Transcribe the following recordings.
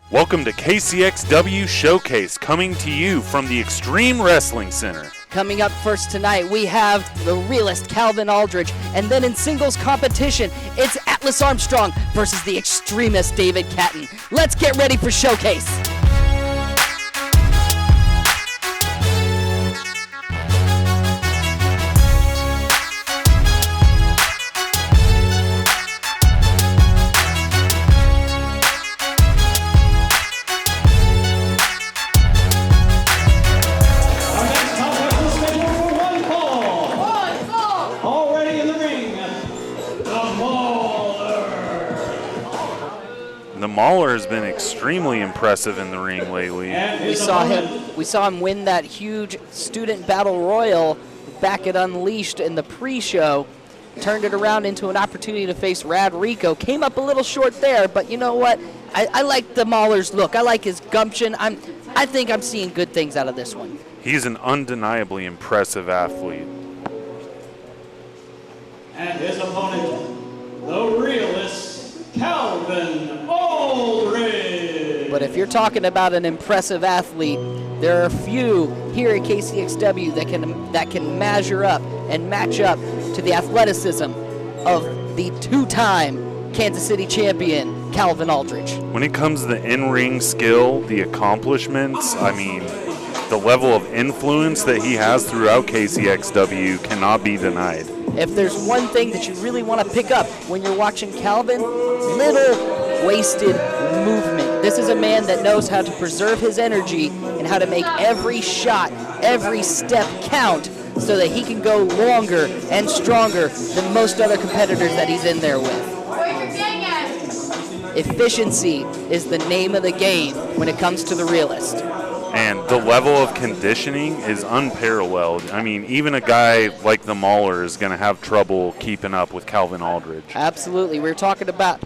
Welcome to KCXW Showcase, coming to you from the Extreme Wrestling Center. Coming up first tonight, we have the Realist, Calvin Aldridge, and then in singles competition, it's Atlas Armstrong versus the Xtremist, David Cattin. Let's get ready for Showcase. The Mauler has been extremely impressive in the ring lately. We saw him win that huge student battle royal back at Unleashed in the pre-show. Turned it around into an opportunity to face Rad Rico. Came up a little short there, but you know what? I like the Mauler's look. I like his gumption. I think I'm seeing good things out of this one. He's an undeniably impressive athlete. And his opponent, the Realist, Calvin Aldridge. But if you're talking about an impressive athlete, there are few here at KCXW that can measure up and match up to the athleticism of the two-time Kansas City champion, Calvin Aldridge. When it comes to the in-ring skill, the accomplishments, I mean, the level of influence that he has throughout KCXW cannot be denied. If there's one thing that you really want to pick up when you're watching Calvin, little wasted movement. This is a man that knows how to preserve his energy and how to make every shot, every step count so that he can go longer and stronger than most other competitors that he's in there with. Efficiency is the name of the game when it comes to the Realist. And the level of conditioning is unparalleled. I mean, even a guy like the Mauler is going to have trouble keeping up with Calvin Aldridge. Absolutely. We're talking about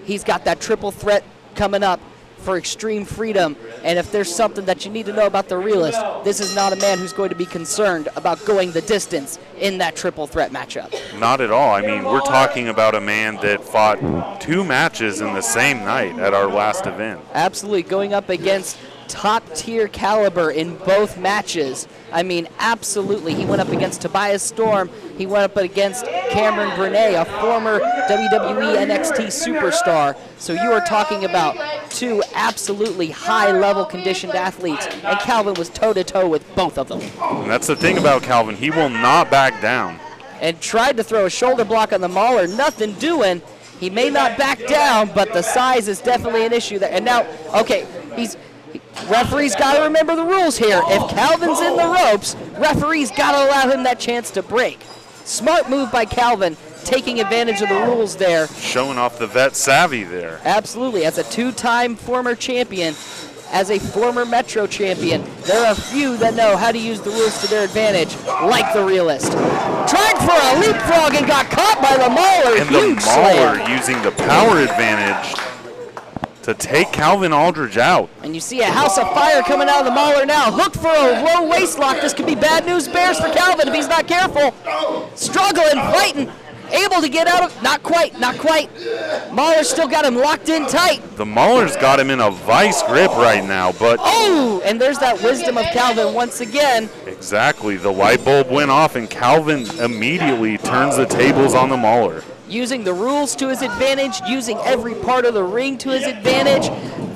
he's got that triple threat coming up for Extreme Freedom. And if there's something that you need to know about the Realist, this is not a man who's going to be concerned about going the distance in that triple threat matchup. Not at all. I mean, we're talking about a man that fought 2 matches in the same night at our last event. Absolutely. Going up against top-tier caliber in both matches. I mean, absolutely. He went up against Tobias Storm. He went up against Cameron Burnett, a former WWE NXT superstar. So you are talking about 2 absolutely high-level conditioned athletes, and Calvin was toe-to-toe with both of them. And that's the thing about Calvin. He will not back down. And tried to throw a shoulder block on the Mauler. Nothing doing. He may not back down, but the size is definitely an issue there. And now, okay, referee's got to remember the rules here. If Calvin's in the ropes, referee's got to allow him that chance to break. Smart move by Calvin, taking advantage of the rules there. Showing off the vet savvy there. Absolutely. As a 2-time former champion, as a former Metro champion, there are few that know how to use the rules to their advantage, like the Realist. Tried for a leapfrog and got caught by the Mauler. And the Mauler using the power advantage to take Calvin Aldridge out. And you see a house of fire coming out of the Mauler now. Hooked for a low waist lock. This could be bad news bears for Calvin if he's not careful. Struggling, fighting, able to get out of, not quite. Mauler still got him locked in tight. The Mauler's got him in a vice grip right now, but... Oh, and there's that wisdom of Calvin once again. Exactly, the light bulb went off and Calvin immediately turns the tables on the Mauler. Using the rules to his advantage, using every part of the ring to his advantage.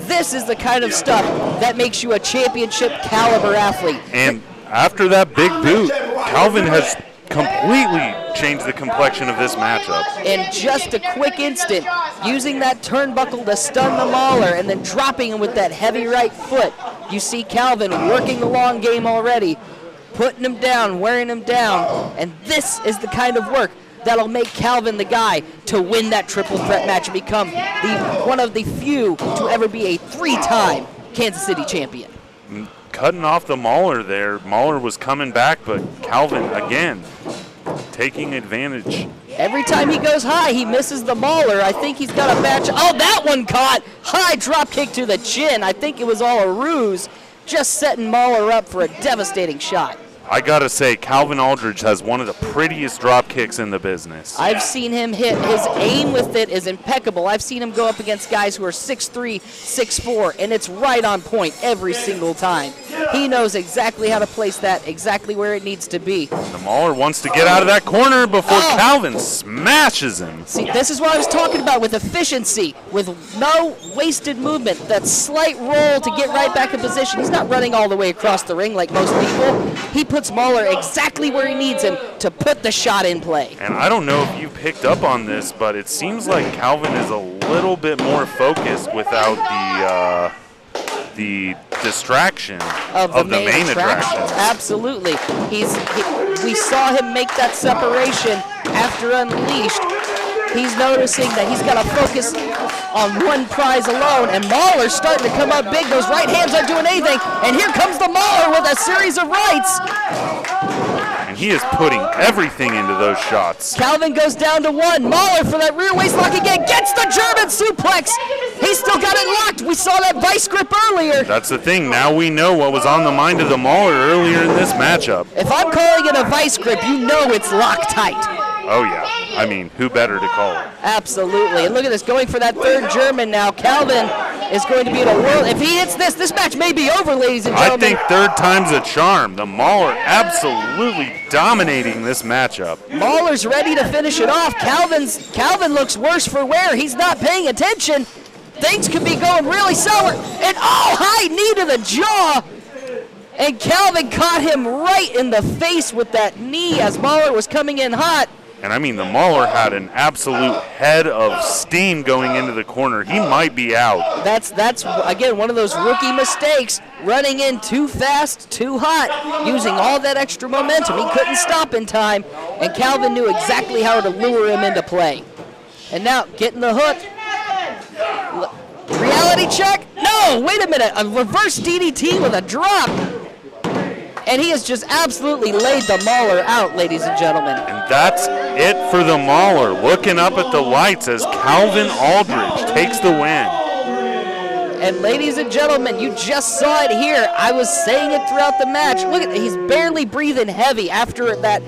This is the kind of stuff that makes you a championship caliber athlete. And after that big boot, Calvin has completely changed the complexion of this matchup. In just a quick instant, using that turnbuckle to stun the Mauler and then dropping him with that heavy right foot. You see Calvin working the long game already, putting him down, wearing him down. And this is the kind of work that'll make Calvin the guy to win that triple threat match and become one of the few to ever be a 3-time Kansas City champion. Cutting off the Mauler there. Mauler was coming back, but Calvin, again, taking advantage. Every time he goes high, he misses the Mauler. I think he's got a match. Oh, that one caught. High drop kick to the chin. I think it was all a ruse, just setting Mauler up for a devastating shot. I gotta say, Calvin Aldridge has one of the prettiest drop kicks in the business. I've seen him hit. His aim with it is impeccable. I've seen him go up against guys who are 6'3", 6'4", and it's right on point every single time. He knows exactly how to place that exactly where it needs to be. The Mauler wants to get out of that corner before Calvin smashes him. See, this is what I was talking about with efficiency, with no wasted movement, that slight roll to get right back in position. He's not running all the way across the ring like most people. He puts Mauler exactly where he needs him to put the shot in play. And I don't know if you picked up on this, but it seems like Calvin is a little bit more focused without the distraction of the main attraction. Absolutely. We saw him make that separation after Unleashed. He's noticing that he's got to focus on one prize alone, and Mauler's starting to come up big. Those right hands aren't doing anything, and here comes the Mauler with a series of rights. And he is putting everything into those shots. Calvin goes down to one. Mauler for that rear waist lock again, gets the German suplex. He's still got it locked. We saw that vice grip earlier. That's the thing. Now we know what was on the mind of the Mauler earlier in this matchup. If I'm calling it a vice grip, you know it's Loctite. Oh, yeah. I mean, who better to call it? Absolutely. And look at this, going for that third German now. Calvin is going to be in a world. If he hits this match may be over, ladies and gentlemen. I think third time's a charm. The Mauler absolutely dominating this matchup. Mauler's ready to finish it off. Calvin looks worse for wear. He's not paying attention. Things could be going really sour. And high knee to the jaw. And Calvin caught him right in the face with that knee as Mauler was coming in hot. And I mean, the Mauler had an absolute head of steam going into the corner. He might be out. That's again, one of those rookie mistakes, running in too fast, too hot, using all that extra momentum. He couldn't stop in time, and Calvin knew exactly how to lure him into play. And now, getting the hook. Reality check? No, wait a minute. A reverse DDT with a drop. And he has just absolutely laid the Mauler out, ladies and gentlemen. And that's it for the Mauler. Looking up at the lights as Calvin Aldridge takes the win. And ladies and gentlemen, you just saw it here. I was saying it throughout the match. Look at, he's barely breathing heavy after that.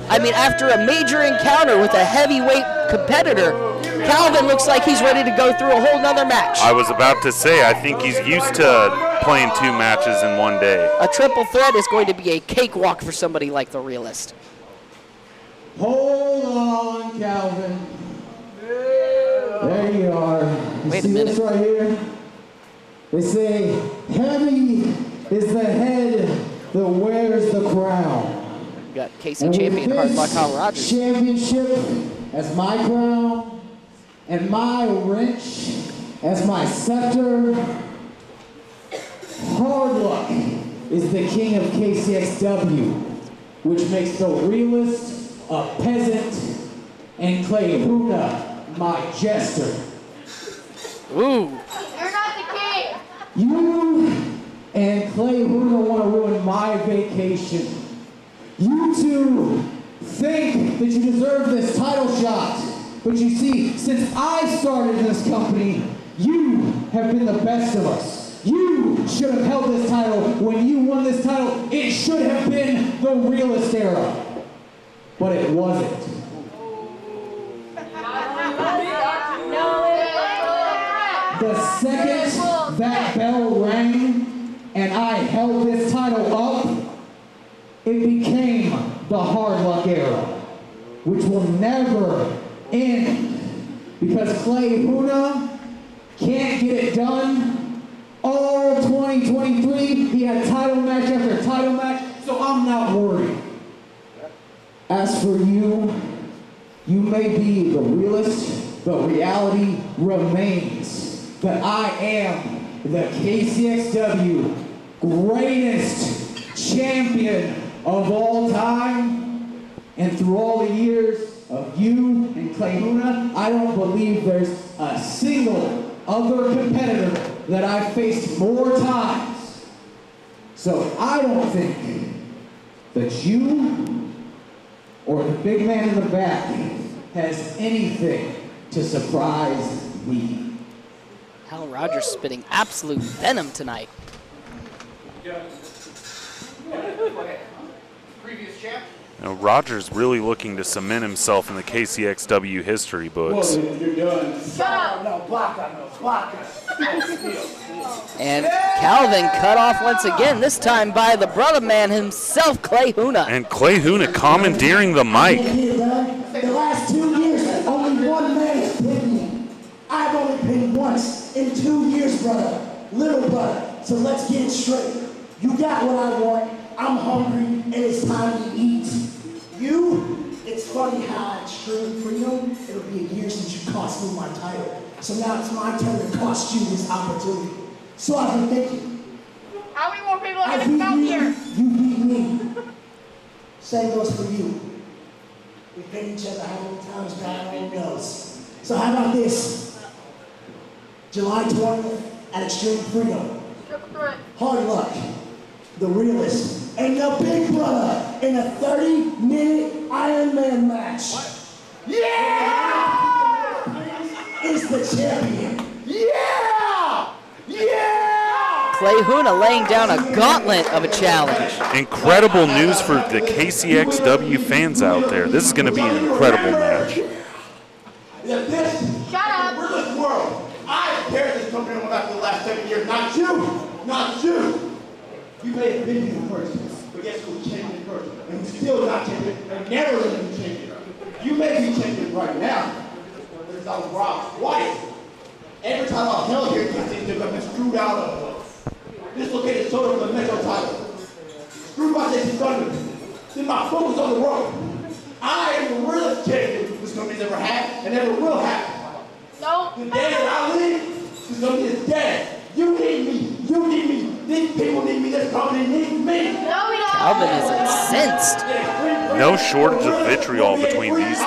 I mean, after a major encounter with a heavyweight competitor, Calvin looks like he's ready to go through a whole nother match. I was about to say, I think he's used to playing 2 matches in one day. A triple threat is going to be a cakewalk for somebody like the Realist. Hold on, Calvin. There you are. Wait a minute. This right here? They say, heavy is the head that wears the crown. We got KC champion Hardlock Kyle Rogers. Championship as my crown, and my wrench as my scepter. Hardlock is the king of KCXW, which makes the Realist a peasant, and Clay Huna my jester. Ooh. You're not the king. You and Clay Huna want to ruin my vacation. You two think that you deserve this title shot, but you see, since I started this company, you have been the best of us. You should have held this title. When you won this title, it should have been the Realist era, but it wasn't. The second that bell rang and I held this title up, it became the Hardlock era, which will never end because Clay Huna can't get it done. All 2023, he had title match after title match, so I'm not worried. As for you, you may be the Realist, but reality remains that I am the KCXW greatest champion of all time. And through all the years of you and Clay Huna, I don't believe there's a single other competitor that I've faced more times. So I don't think that you or the big man in the back has anything to surprise me. Hal Rogers spitting absolute venom tonight. Now, Rogers really looking to cement himself in the KCXW history books. And Calvin cut off once again, this time by the brother man himself, Clay Huna. And Clay Huna commandeering the mic. The last 2 years, only one man has picked me. I've only picked once in 2 years, brother. Little brother. So let's get it straight. You got what I want. I'm hungry, and it's time to eat. You, it's funny how at Extreme Freedom, it'll be a year since you cost me my title. So now it's my turn to cost you this opportunity. So I've been thinking. How many more people are going to come here? You beat me. Same goes for you. We've been each other how many times God only knows. So how about this? July 20th at Extreme Freedom. Hard luck. The Realist and the Big Brother in a 30-minute Ironman match. Yeah! Is the champion. Yeah! Yeah! Clay Huna laying down a gauntlet of a challenge. Incredible news for the KCXW fans out there. This is going to be an incredible match. Shut up! We're this world. I carried this company on my back for the last 7 years. Not you. Not you. You may have been here first, but guess who changed it first? And who's still not changing, and never going to change it. You may be changing right now. There's I was robbed twice. Every time I held here, these things have been screwed out of. Dislocated shoulder with a metro title. Screwed by this thunder. Then my foot was on the road. I am the realest champion this company's ever had and ever will have. No. The day that I leave, this company is dead. You need me. You need me. These people need me. This company needs me. No, we don't. Calvin is incensed. No shortage of vitriol between these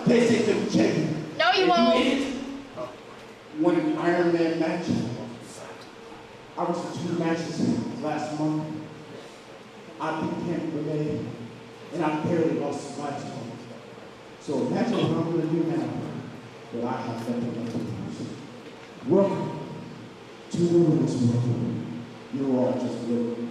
three. No, you won't. Won an Ironman match. I was in 2 matches last month. I beat him today, and I barely lost the last one. So imagine what I'm going to do now, but I have nothing left to lose. Welcome to the women's world. You're all just living.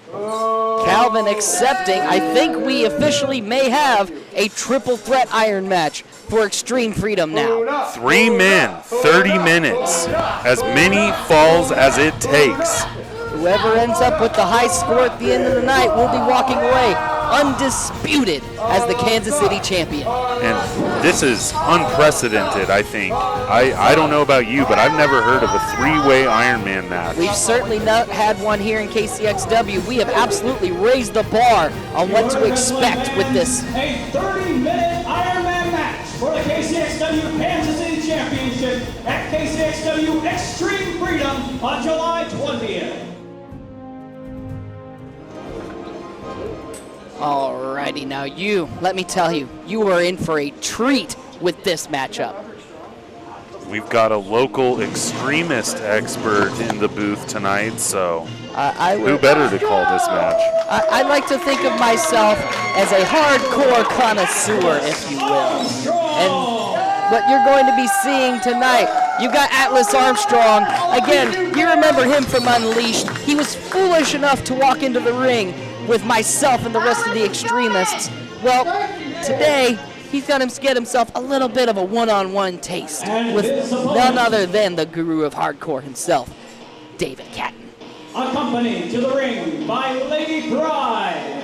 Calvin accepting. I think we officially may have a triple threat iron match for Extreme Freedom now. 3 men, 30 minutes. As many falls as it takes. Whoever ends up with the high score at the end of the night will be walking away undisputed as the Kansas City champion. And this is unprecedented, I think. I don't know about you, but I've never heard of a 3-way Ironman match. We've certainly not had one here in KCXW. We have absolutely raised the bar on what to expect with this. A 30-minute Ironman match for the KCXW Kansas City Championship at KCXW Extreme Freedom on July 20th. Alrighty, now let me tell you, you are in for a treat with this matchup. We've got a local extremist expert in the booth tonight, so who better to call this match? I like to think of myself as a hardcore connoisseur, if you will. And what you're going to be seeing tonight, you've got Atlas Armstrong. Again, you remember him from Unleashed. He was foolish enough to walk into the ring with myself and the rest of the Extremists. Well, today, he's got to get himself a little bit of a one-on-one taste with none other than the guru of hardcore himself, David Cattin. Accompanied to the ring by Lady Pride.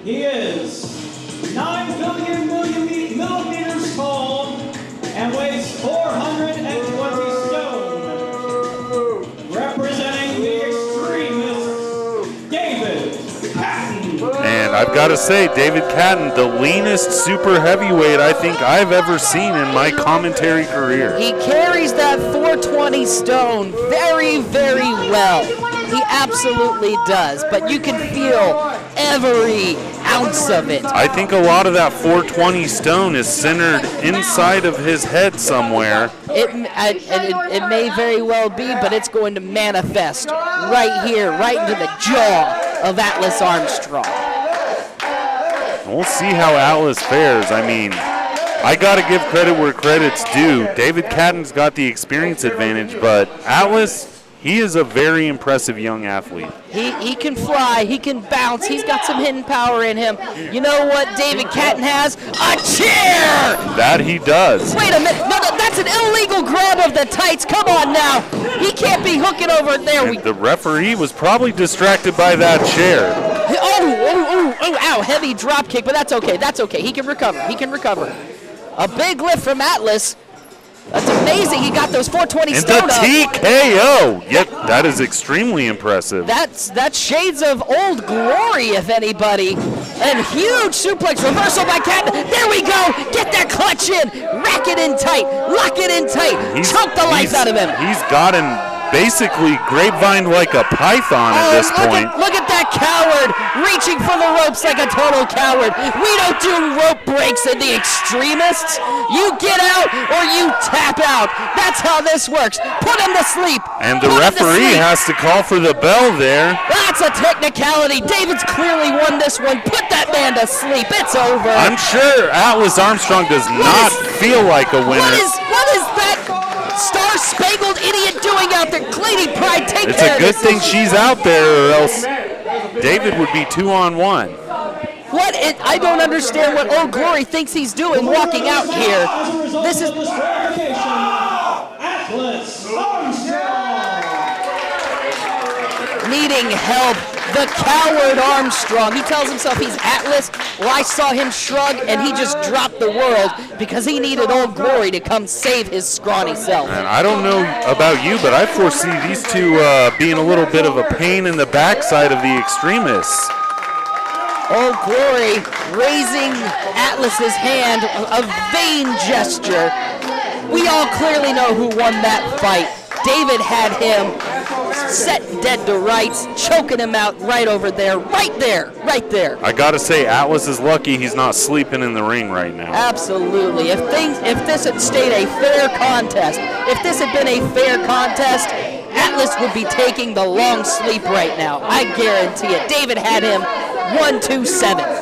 He is 9 billion millimeters tall and weighs 420 stone. Representing the Extremists, David Cattin. And I've got to say, David Cattin, the leanest super heavyweight I think I've ever seen in my commentary career. He carries that 420 stone very, very well. He absolutely does, but you can feel every ounce of it. I think a lot of that 420 stone is centered inside of his head somewhere. It may very well be, but it's going to manifest right here, right into the jaw of Atlas Armstrong. We'll see how Atlas fares. I mean, I got to give credit where credit's due. David Cattin's got the experience advantage, but Atlas, He is a very impressive young athlete. He can fly, he can bounce, he's got some hidden power in him. You know what David Cattin has? A chair! That he does. Wait a minute, no, that's an illegal grab of the tights. Come on now, he can't be hooking over there. The referee was probably distracted by that chair. Oh, ow, heavy drop kick, but that's okay, he can recover. A big lift from Atlas. That's amazing. He got those 420 and stone the TKO. Yep, that is extremely impressive. That's shades of Old Glory, if anybody. And huge suplex reversal by Cattin. There we go. Get that clutch in. Rack it in tight. Lock it in tight. Choke the life out of him. He's got him basically grapevined like a python at this point. Look at that coward reaching for the ropes like a total coward. We don't do rope breaks in the Xtremists. You get out or you tap out. That's how this works. Put him to sleep. And the referee has to call for the bell there. That's a technicality. David's clearly won this one. Put that man to sleep. It's over. I'm sure Atlas Armstrong does not feel like a winner. What is that star-spangled idiot doing out there? Lady Pride, take It's care a of good this. thing she's out there, or else David would be 2-on-1. I don't understand what Old Glory thinks he's doing walking out here. This is Atlas Armstrong. needing help. The coward Armstrong. He tells himself he's Atlas. Well, I saw him shrug, and he just dropped the world because he needed Old Glory to come save his scrawny self. And I don't know about you, but I foresee these two being a little bit of a pain in the backside of the Xtremists. Old Glory raising Atlas's hand, a vain gesture. We all clearly know who won that fight. David had him set dead to rights, choking him out right over there, right there. I gotta say, Atlas is lucky he's not sleeping in the ring right now. Absolutely. If this had stayed a fair contest, Atlas would be taking the long sleep right now. I guarantee it. David had him 1-2-7.